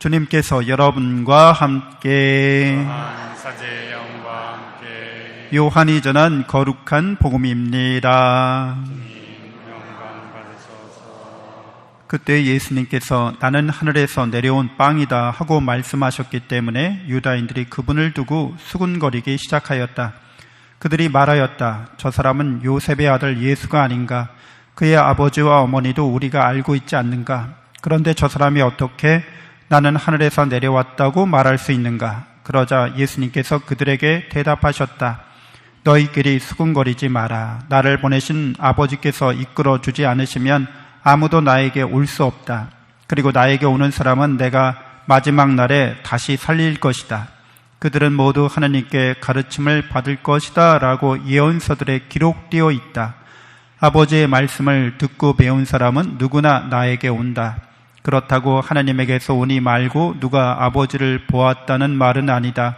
주님께서 여러분과 함께 사제의 영과 함께 요한이 전한 거룩한 복음입니다. 주님 영광 받으소서. 그때 예수님께서 나는 하늘에서 내려온 빵이다 하고 말씀하셨기 때문에 유다인들이 그분을 두고 수군거리기 시작하였다. 그들이 말하였다. 저 사람은 요셉의 아들 예수가 아닌가? 그의 아버지와 어머니도 우리가 알고 있지 않는가? 그런데 저 사람이 어떻게 나는 하늘에서 내려왔다고 말할 수 있는가? 그러자 예수님께서 그들에게 대답하셨다. 너희끼리 수군거리지 마라. 나를 보내신 아버지께서 이끌어주지 않으시면 아무도 나에게 올 수 없다. 그리고 나에게 오는 사람은 내가 마지막 날에 다시 살릴 것이다. 그들은 모두 하나님께 가르침을 받을 것이다 라고 예언서들에 기록되어 있다. 아버지의 말씀을 듣고 배운 사람은 누구나 나에게 온다. 그렇다고 하나님에게서 오니 말고 누가 아버지를 보았다는 말은 아니다.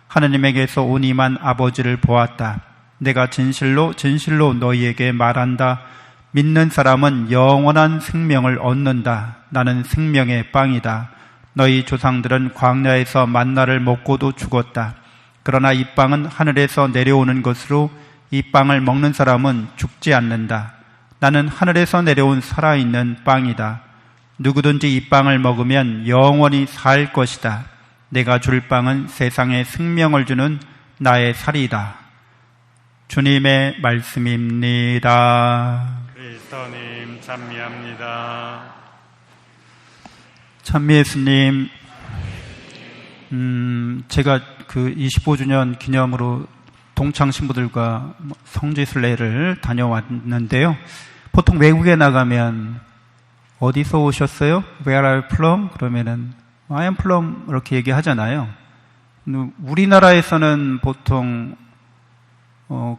하나님에게서 오니만 아버지를 보았다. 내가 진실로 진실로 너희에게 말한다. 믿는 사람은 영원한 생명을 얻는다. 나는 생명의 빵이다. 너희 조상들은 광야에서 만나를 먹고도 죽었다. 그러나 이 빵은 하늘에서 내려오는 것으로 이 빵을 먹는 사람은 죽지 않는다. 나는 하늘에서 내려온 살아있는 빵이다. 누구든지 이 빵을 먹으면 영원히 살 것이다. 내가 줄 빵은 세상에 생명을 주는 나의 살이다. 주님의 말씀입니다. 그리스도님 찬미합니다. 찬미 예수님, 제가 그 25주년 기념으로 동창 신부들과 성지순례를 다녀왔는데요. 보통 외국에 나가면 어디서 오셨어요? Where are you from? 그러면은 I am from 이렇게 얘기하잖아요. 우리나라에서는 보통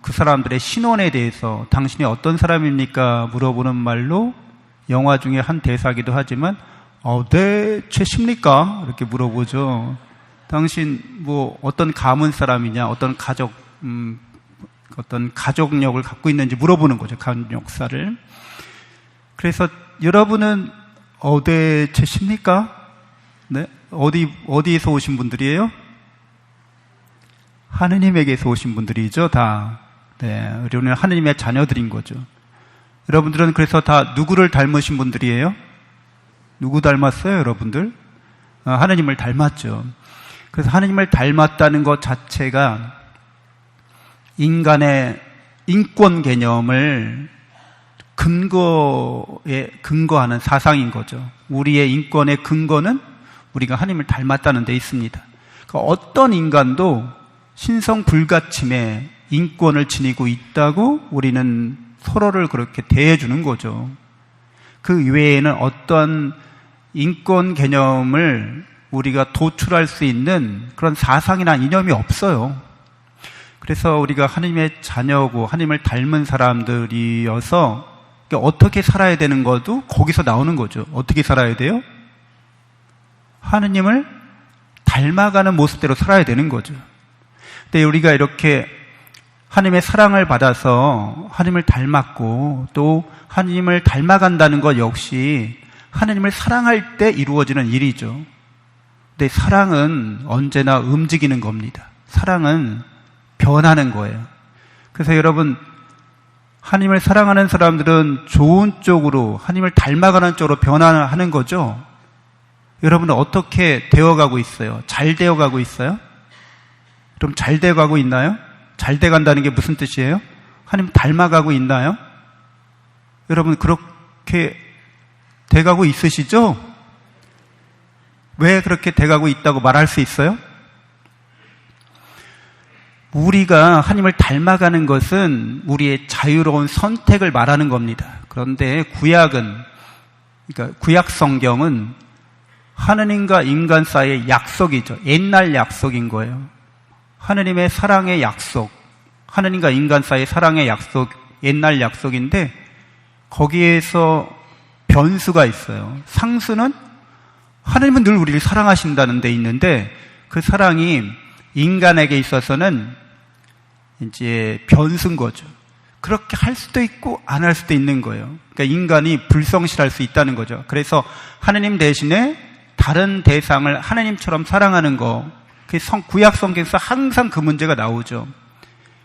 그 사람들의 신원에 대해서 당신이 어떤 사람입니까? 물어보는 말로 영화 중에 한 대사기도 하지만 네, 최십니까? 이렇게 물어보죠. 당신 뭐 어떤 가문 사람이냐, 어떤 가족력을 갖고 있는지 물어보는 거죠. 가족 역사를. 그래서 여러분은 네, 최십니까? 네, 어디에서 오신 분들이에요? 하느님에게서 오신 분들이죠, 다. 네, 우리는 하느님의 자녀들인 거죠. 여러분들은 그래서 다 누구를 닮으신 분들이에요? 누구 닮았어요, 여러분들? 하느님을 닮았죠. 그래서 하느님을 닮았다는 것 자체가 인간의 인권 개념을 근거하는 사상인 거죠. 우리의 인권의 근거는 우리가 하느님을 닮았다는 데 있습니다. 그러니까 어떤 인간도 신성 불가침에 인권을 지니고 있다고 우리는 서로를 그렇게 대해주는 거죠. 그 외에는 어떤 인권 개념을 우리가 도출할 수 있는 그런 사상이나 이념이 없어요. 그래서 우리가 하나님의 자녀고 하나님을 닮은 사람들이어서 어떻게 살아야 되는 것도 거기서 나오는 거죠. 어떻게 살아야 돼요? 하나님을 닮아가는 모습대로 살아야 되는 거죠. 근데 우리가 이렇게 하나님의 사랑을 받아서 하나님을 닮았고 또 하나님을 닮아간다는 것 역시 하나님을 사랑할 때 이루어지는 일이죠. 근데 사랑은 언제나 움직이는 겁니다. 사랑은 변하는 거예요. 그래서 여러분, 하나님을 사랑하는 사람들은 좋은 쪽으로 하나님을 닮아가는 쪽으로 변화하는 거죠. 여러분은 어떻게 되어가고 있어요? 잘 되어가고 있어요? 그럼 잘 되어가고 있나요? 잘 돼간다는 게 무슨 뜻이에요? 하나님 닮아가고 있나요? 여러분 그렇게 돼가고 있으시죠? 왜 그렇게 돼가고 있다고 말할 수 있어요? 우리가 하나님을 닮아가는 것은 우리의 자유로운 선택을 말하는 겁니다. 그런데 그러니까 구약 성경은 하느님과 인간 사이의 약속이죠. 옛날 약속인 거예요. 하느님의 사랑의 약속, 하느님과 인간 사이의 사랑의 약속, 옛날 약속인데 거기에서 변수가 있어요. 상수는 하느님은 늘 우리를 사랑하신다는 데 있는데 그 사랑이 인간에게 있어서는 이제 변수인 거죠. 그렇게 할 수도 있고 안 할 수도 있는 거예요. 그러니까 인간이 불성실할 수 있다는 거죠. 그래서 하느님 대신에 다른 대상을 하나님처럼 사랑하는 거, 구약 성경에서 항상 그 문제가 나오죠.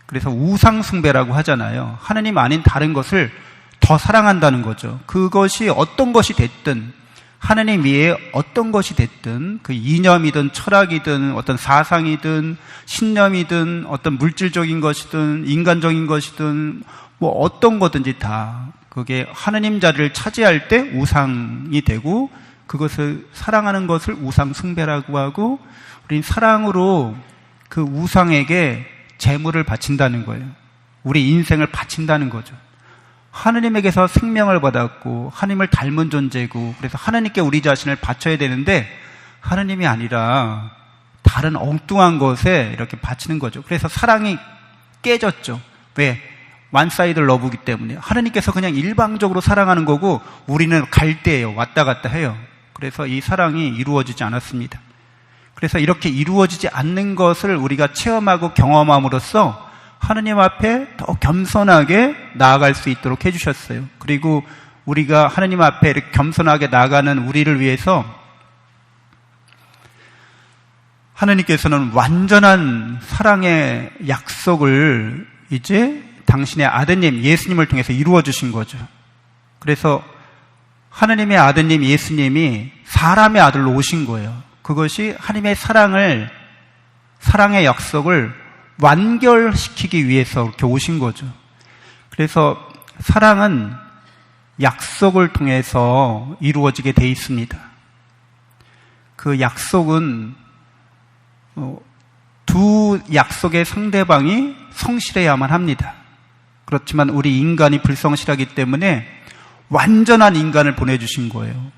그래서 우상 숭배라고 하잖아요. 하나님 아닌 다른 것을 더 사랑한다는 거죠. 그것이 어떤 것이 됐든, 하나님 위에 어떤 것이 됐든, 그 이념이든 철학이든 어떤 사상이든 신념이든 어떤 물질적인 것이든 인간적인 것이든 뭐 어떤 거든지 다 그게 하나님 자리를 차지할 때 우상이 되고, 그것을 사랑하는 것을 우상 숭배라고 하고, 우린 사랑으로 그 우상에게 재물을 바친다는 거예요. 우리 인생을 바친다는 거죠. 하느님에게서 생명을 받았고 하나님을 닮은 존재고, 그래서 하나님께 우리 자신을 바쳐야 되는데 하나님이 아니라 다른 엉뚱한 것에 이렇게 바치는 거죠. 그래서 사랑이 깨졌죠. 왜? 원사이드 러브이기 때문에. 하나님께서 그냥 일방적으로 사랑하는 거고 우리는 갈대예요. 왔다 갔다 해요. 그래서 이 사랑이 이루어지지 않았습니다. 그래서 이렇게 이루어지지 않는 것을 우리가 체험하고 경험함으로써 하나님 앞에 더 겸손하게 나아갈 수 있도록 해주셨어요. 그리고 우리가 하나님 앞에 이렇게 겸손하게 나아가는 우리를 위해서 하나님께서는 완전한 사랑의 약속을 이제 당신의 아드님 예수님을 통해서 이루어 주신 거죠. 그래서 하나님의 아드님 예수님이 사람의 아들로 오신 거예요. 그것이 하나님의 사랑의 약속을 완결시키기 위해서 이렇게 오신 거죠. 그래서 사랑은 약속을 통해서 이루어지게 돼 있습니다. 그 약속은 두 약속의 상대방이 성실해야만 합니다. 그렇지만 우리 인간이 불성실하기 때문에 완전한 인간을 보내주신 거예요.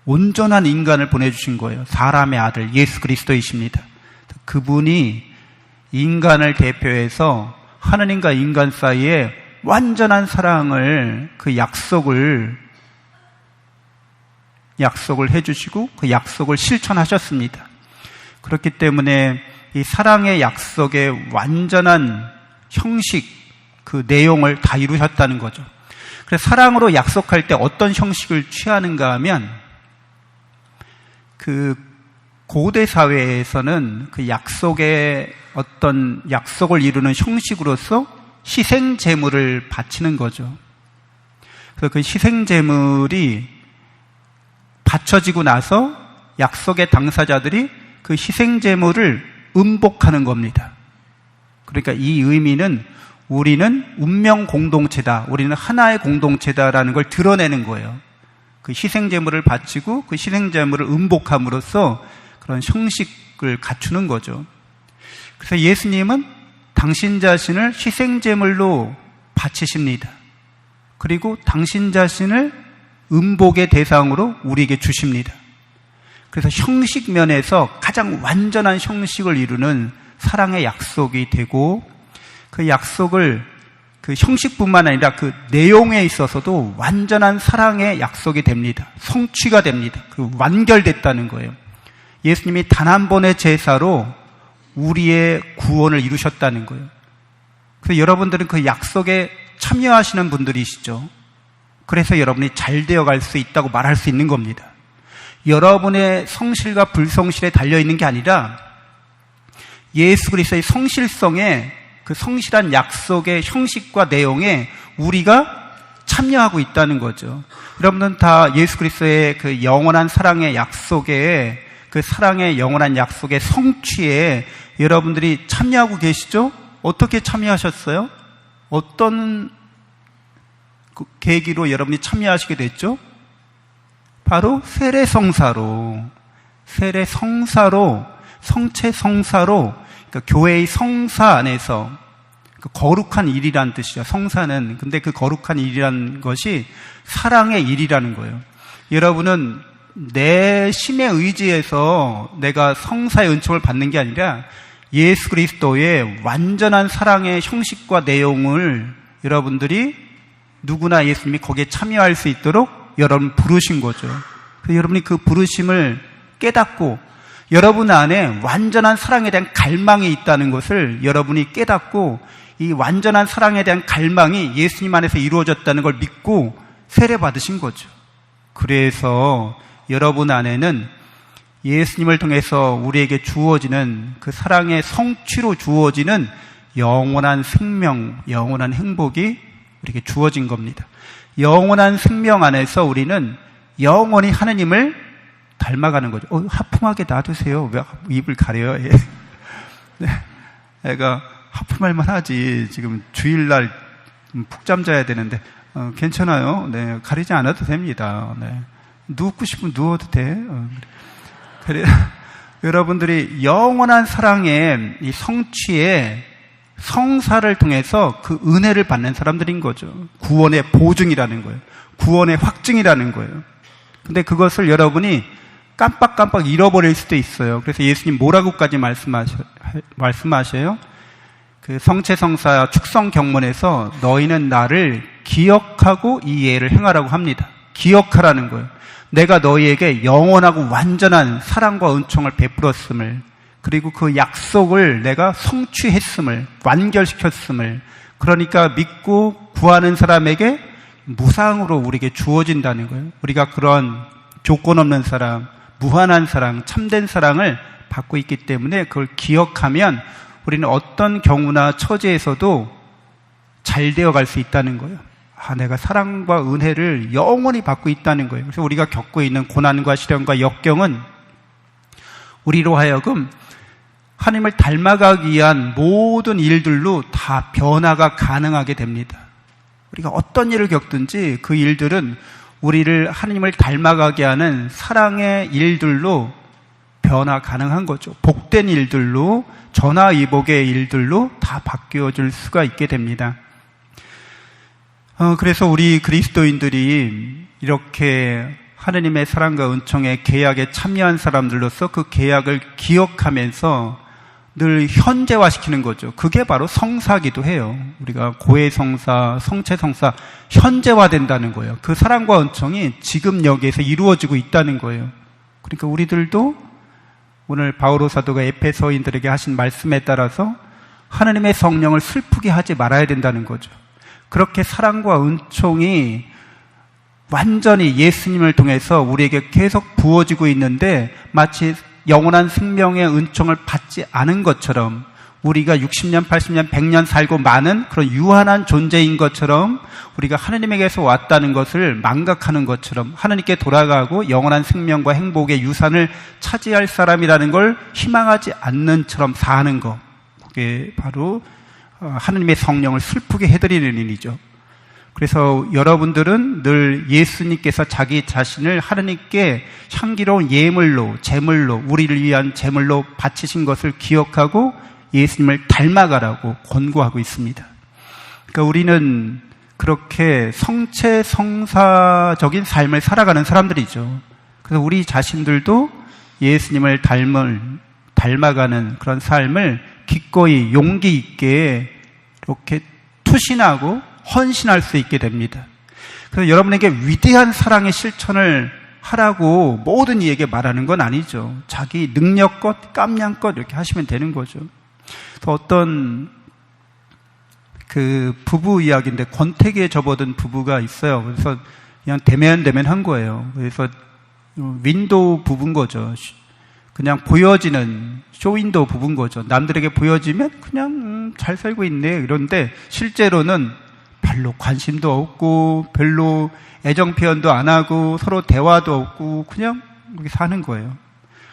온전한 인간을 보내주신 거예요. 사람의 아들 예수 그리스도이십니다. 그분이 인간을 대표해서 하나님과 인간 사이에 완전한 사랑을, 그 약속을 해주시고 그 약속을 실천하셨습니다. 그렇기 때문에 이 사랑의 약속의 완전한 형식, 그 내용을 다 이루셨다는 거죠. 그래서 사랑으로 약속할 때 어떤 형식을 취하는가 하면, 그 고대 사회에서는 그 약속의 어떤 약속을 이루는 형식으로서 희생 제물을 바치는 거죠. 그래서 그 희생 제물이 바쳐지고 나서 약속의 당사자들이 그 희생 제물을 음복하는 겁니다. 그러니까 이 의미는 우리는 운명 공동체다, 우리는 하나의 공동체다라는 걸 드러내는 거예요. 그 희생 제물을 바치고 그 희생 제물을 음복함으로써 그런 형식을 갖추는 거죠. 그래서 예수님은 당신 자신을 희생 제물로 바치십니다. 그리고 당신 자신을 음복의 대상으로 우리에게 주십니다. 그래서 형식 면에서 가장 완전한 형식을 이루는 사랑의 약속이 되고, 그 약속을 그 형식뿐만 아니라 그 내용에 있어서도 완전한 사랑의 약속이 됩니다. 성취가 됩니다. 그 완결됐다는 거예요. 예수님이 단 한 번의 제사로 우리의 구원을 이루셨다는 거예요. 그래서 여러분들은 그 약속에 참여하시는 분들이시죠. 그래서 여러분이 잘 되어갈 수 있다고 말할 수 있는 겁니다. 여러분의 성실과 불성실에 달려있는 게 아니라 예수 그리스도의 성실성에, 그 성실한 약속의 형식과 내용에 우리가 참여하고 있다는 거죠. 여러분은 다 예수 그리스도의 그 영원한 사랑의 약속에, 그 사랑의 영원한 약속의 성취에 여러분들이 참여하고 계시죠? 어떻게 참여하셨어요? 어떤 계기로 여러분이 참여하시게 됐죠? 바로 세례성사로, 성체성사로, 그러니까 교회의 성사 안에서, 그 거룩한 일이란 뜻이죠. 성사는. 근데 그 거룩한 일이란 것이 사랑의 일이라는 거예요. 여러분은 내 신의 의지에서 내가 성사의 은총을 받는 게 아니라 예수 그리스도의 완전한 사랑의 형식과 내용을 여러분들이 누구나 예수님이 거기에 참여할 수 있도록 여러분 부르신 거죠. 그래서 여러분이 그 부르심을 깨닫고 여러분 안에 완전한 사랑에 대한 갈망이 있다는 것을 여러분이 깨닫고, 이 완전한 사랑에 대한 갈망이 예수님 안에서 이루어졌다는 걸 믿고 세례 받으신 거죠. 그래서 여러분 안에는 예수님을 통해서 우리에게 주어지는 그 사랑의 성취로 주어지는 영원한 생명, 영원한 행복이 우리에게 주어진 겁니다. 영원한 생명 안에서 우리는 영원히 하느님을 닮아가는 거죠. 하품하게 놔두세요. 왜 입을 가려요? 예. 네. 애가 하품할만 하지. 지금 주일날 푹 잠자야 되는데, 괜찮아요. 네. 가리지 않아도 됩니다. 네. 눕고 싶으면 누워도 돼. 그래. 여러분들이 영원한 사랑의 이 성취에 성사를 통해서 그 은혜를 받는 사람들인 거죠. 구원의 보증이라는 거예요. 구원의 확증이라는 거예요. 근데 그것을 여러분이 깜빡깜빡 잃어버릴 수도 있어요. 그래서 예수님 뭐라고까지 말씀하셔요? 그 성체성사 축성 경문에서 너희는 나를 기억하고 이 예를 행하라고 합니다. 기억하라는 거예요. 내가 너희에게 영원하고 완전한 사랑과 은총을 베풀었음을, 그리고 그 약속을 내가 성취했음을, 완결시켰음을, 그러니까 믿고 구하는 사람에게 무상으로 우리에게 주어진다는 거예요. 우리가 그런 조건 없는 사랑, 무한한 사랑, 참된 사랑을 받고 있기 때문에 그걸 기억하면 우리는 어떤 경우나 처지에서도 잘 되어갈 수 있다는 거예요. 내가 사랑과 은혜를 영원히 받고 있다는 거예요. 그래서 우리가 겪고 있는 고난과 시련과 역경은 우리로 하여금 하나님을 닮아가기 위한 모든 일들로 다 변화가 가능하게 됩니다. 우리가 어떤 일을 겪든지 그 일들은 우리를 하나님을 닮아가게 하는 사랑의 일들로 변화 가능한 거죠. 복된 일들로, 전화위복의 일들로 다 바뀌어질 수가 있게 됩니다. 그래서 우리 그리스도인들이 이렇게 하느님의 사랑과 은총의 계약에 참여한 사람들로서 그 계약을 기억하면서 늘 현재화시키는 거죠. 그게 바로 성사기도 해요. 우리가 고해성사, 성체성사, 현재화된다는 거예요. 그 사랑과 은총이 지금 여기에서 이루어지고 있다는 거예요. 그러니까 우리들도 오늘 바오로 사도가 에페소인들에게 하신 말씀에 따라서 하느님의 성령을 슬프게 하지 말아야 된다는 거죠. 그렇게 사랑과 은총이 완전히 예수님을 통해서 우리에게 계속 부어지고 있는데 마치 영원한 생명의 은총을 받지 않은 것처럼 우리가 60년, 80년, 100년 살고 많은 그런 유한한 존재인 것처럼 우리가 하느님에게서 왔다는 것을 망각하는 것처럼 하느님께 돌아가고 영원한 생명과 행복의 유산을 차지할 사람이라는 걸 희망하지 않는 처럼 사는 것, 그게 바로 하느님의 성령을 슬프게 해드리는 일이죠. 그래서 여러분들은 늘 예수님께서 자기 자신을 하느님께 향기로운 예물로, 제물로, 우리를 위한 제물로 바치신 것을 기억하고 예수님을 닮아가라고 권고하고 있습니다. 그러니까 우리는 그렇게 성체성사적인 삶을 살아가는 사람들이죠. 그래서 우리 자신들도 예수님을 닮아가는 그런 삶을 기꺼이 용기 있게 이렇게 투신하고 헌신할 수 있게 됩니다. 그래서 여러분에게 위대한 사랑의 실천을 하라고 모든 이에게 말하는 건 아니죠. 자기 능력껏, 깜냥껏 이렇게 하시면 되는 거죠. 또 어떤 그 부부 이야기인데 권태기에 접어든 부부가 있어요. 그래서 그냥 대면 한 거예요. 그래서 윈도우 부부인 거죠. 그냥 보여지는 쇼윈도우 부부인 거죠. 남들에게 보여지면 그냥 잘 살고 있네. 이런데 실제로는 별로 관심도 없고 별로 애정 표현도 안 하고 서로 대화도 없고 그냥 이렇게 사는 거예요.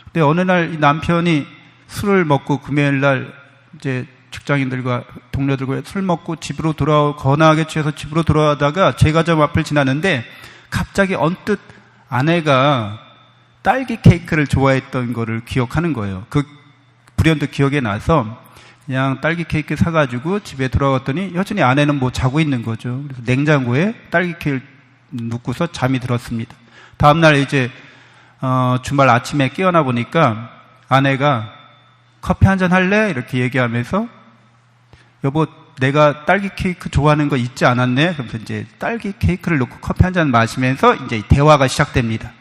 근데 어느 날 이 남편이 술을 먹고 금요일 날 이제 직장인들과 동료들과 술 먹고 집으로 거나하게 취해서 집으로 돌아가다가 제과점 앞을 지나는데 갑자기 언뜻 아내가 딸기 케이크를 좋아했던 거를 기억하는 거예요. 그 불현듯 기억에 나서 그냥 딸기 케이크 사가지고 집에 돌아갔더니 여전히 아내는 뭐 자고 있는 거죠. 그래서 냉장고에 딸기 케이크를 눕고서 잠이 들었습니다. 다음날 이제 주말 아침에 깨어나 보니까 아내가 커피 한잔 할래? 이렇게 얘기하면서 여보 내가 딸기 케이크 좋아하는 거 잊지 않았네? 그러면서 이제 딸기 케이크를 놓고 커피 한잔 마시면서 이제 대화가 시작됩니다.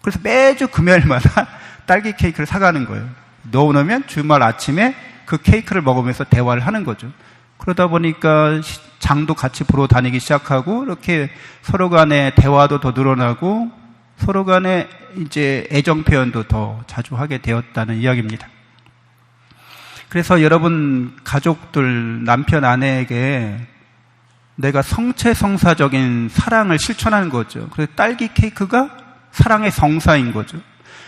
그래서 매주 금요일마다 딸기 케이크를 사가는 거예요. 넣어놓으면 주말 아침에 그 케이크를 먹으면서 대화를 하는 거죠. 그러다 보니까 장도 같이 보러 다니기 시작하고 이렇게 서로 간에 대화도 더 늘어나고 서로 간에 이제 애정 표현도 더 자주 하게 되었다는 이야기입니다. 그래서 여러분 가족들, 남편, 아내에게 내가 성체성사적인 사랑을 실천하는 거죠. 그래서 딸기 케이크가 사랑의 성사인 거죠.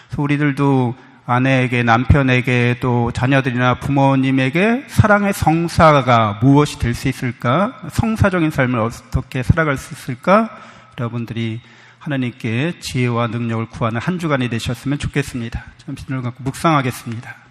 그래서 우리들도 아내에게, 남편에게, 또 자녀들이나 부모님에게 사랑의 성사가 무엇이 될 수 있을까? 성사적인 삶을 어떻게 살아갈 수 있을까? 여러분들이 하나님께 지혜와 능력을 구하는 한 주간이 되셨으면 좋겠습니다. 잠시 눈을 감고 묵상하겠습니다.